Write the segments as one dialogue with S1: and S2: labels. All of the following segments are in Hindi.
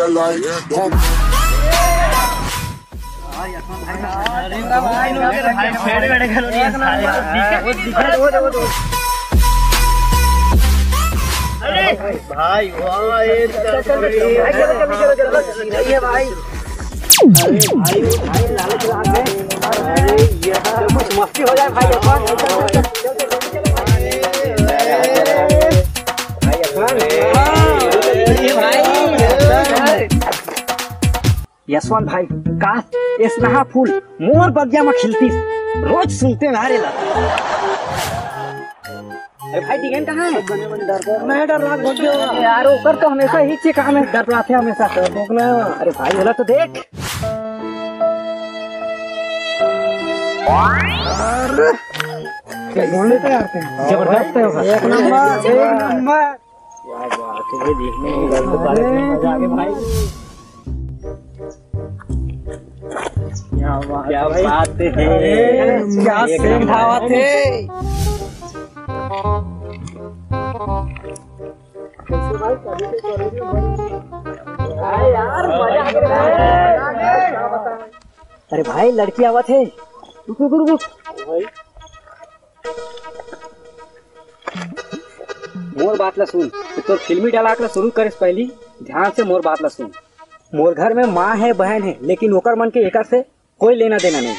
S1: भाई कुछ मस्ती हो जाए भाई यशवंत भाई काश ये स्नेहा फूल मोर बगिया में खिलती रोज सुनते मारे ला। अरे भाई दिगन कहाँ है? मैं डर रहा यार ऊपर तो हमेशा ही चीज कहाँ में डर रहा थे हमेशा। अरे भाई बोला तो देख बोलने तो यार जबरदस्त है एक नंबर देखने में मजा आ गया भाई। क्या बात है क्या सेम भावा थे यार मजा आ गया। अरे भाई लड़की आवा थे रुक भाई मोर बात ला सुन तो फिल्मी डायलॉग ला शुरू करे पहली ध्यान से मोर बात ला सुन। मोर घर में माँ है बहन है लेकिन ओकर मन के एकर से कोई लेना देना नहीं है।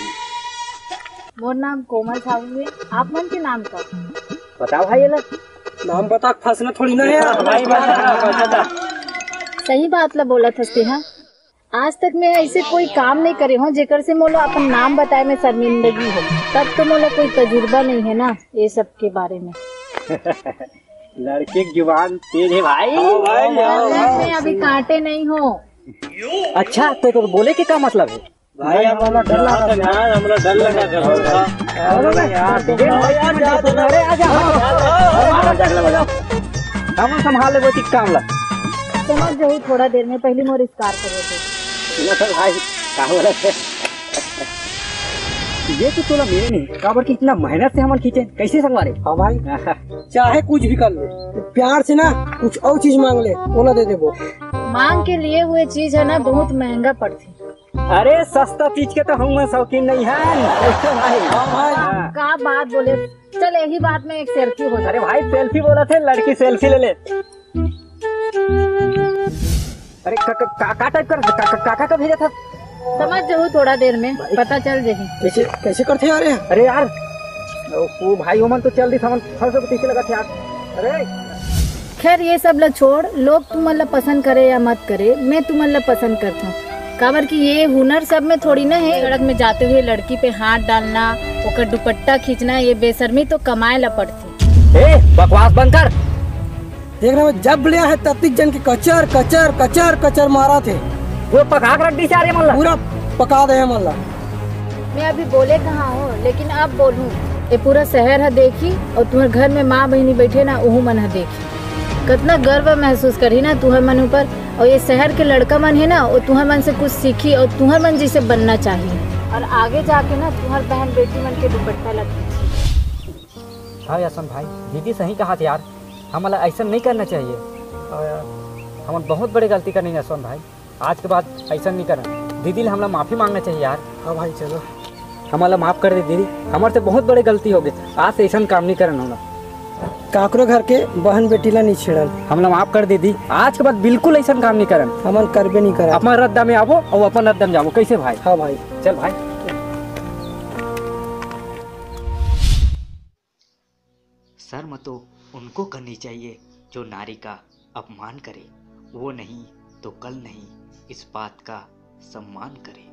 S2: मोर नाम कोमल साहू है आप मन के नाम का
S1: बताओ भाई ये नाम बता फंसना थोड़ी ना है भाई।
S2: सही बात ला बोला था स्नेहा आज तक मैं ऐसे कोई काम नहीं करे हूँ जेकर से मोला अपन नाम बताए में शर्मिंदगी हो। तब तो मोला कोई तजुर्बा नहीं है ना ये सब के बारे में।
S1: लड़के की जुबान तेज है भाई।
S2: मैं अभी कांटे नहीं हो।
S1: अच्छा तो बोले के क्या मतलब है भाई? हमारा डर लगा हम संभाल ले वो काम ला
S2: समझ जाऊँ थोड़ा देर में पहली मोर स्कार करो
S1: भाई क्या बोला ये तो तोला मेरे नहीं काबर की इतना मेहनत से हम खींचे कैसे संगवारे। हाँ भाई चाहे कुछ भी कर ले प्यार से ना कुछ और चीज मांग ले वो ना दे दे वो
S2: मांग के लिए हुए चीज है ना बहुत महंगा पड़ती।
S1: अरे सस्ता चीज के तो हम शौकीन नहीं है भाई।
S2: क्या बात बोले चल यही बात में एक सेल्फी हो।
S1: अरे भाई सेल्फी बोला थे लड़की सेल्फी ले ले। अरे काका टाइप कर काका का भेजा था
S2: समझ जाओ थोड़ा देर में पता चल जाएगी।
S1: कैसे कैसे करते यार? अरे यार वो भाई ओमन तो चल दी समझ फंस पीछे लगा थे यार। अरे
S2: खैर ये सब ला छोड़ लोग तुम्हारा पसंद करे या मत करे मैं तुम्हारा पसंद करता हूँ। काबर की ये हुनर सब में थोड़ी ना है। सड़क में जाते हुए लड़की पे हाथ डालना ओकर दुपट्टा खींचना ये बेशर्मी तो कमाए ला पड़ती।
S1: बकवास बंद कर। देख रहे हो जब लिया है 33 जन के कचर कचर कचर कचर मारा थे वो पका कर रख दी सारे मल्ला पूरा पका दे मल्ला।
S2: मैं अभी बोले कहाँ हूँ लेकिन अब बोलूँ ये पूरा शहर है देखी और तुम्हारे घर में माँ बहनी बैठे ना वह मन है देखी कितना गर्व महसूस करी ना तुम्हारे मन ऊपर। और ये शहर के लड़का मन है ना वो तुम्हारे मन से कुछ सीखी और तुम्हारे मन जैसे बनना चाहिए और आगे जाके ना तुम्हारे बहन बेटी मन के दुपट्टा लगी।
S1: हाँ यशवंत भाई दीदी सही कहा थे यार हमारा ऐसा नहीं करना चाहिए। हम बहुत बड़ी गलती करनी है यशवंत भाई आज के बाद ऐसा नहीं करना। दीदी ने हमारा माफ़ी मांगना चाहिए यार। हाँ भाई चलो हमारा माफ़ कर दे दीदी हमारे से बहुत बड़ी गलती हो गई आज से ऐसा काम नहीं करना होगा। काकरो घर के बहन बेटी ला नहीं छेड़न हमला माफ कर दे दी आज के बाद बिल्कुल ऐसा काम नहीं करन हमन करबे नहीं कर। अपन रद्दा में आवो और अपन रद्दा में जाओ कैसे भाई? हाँ भाई चल भाई।
S3: शर्म तो उनको करनी चाहिए जो नारी का अपमान करे वो नहीं तो कल नहीं इस बात का सम्मान करे।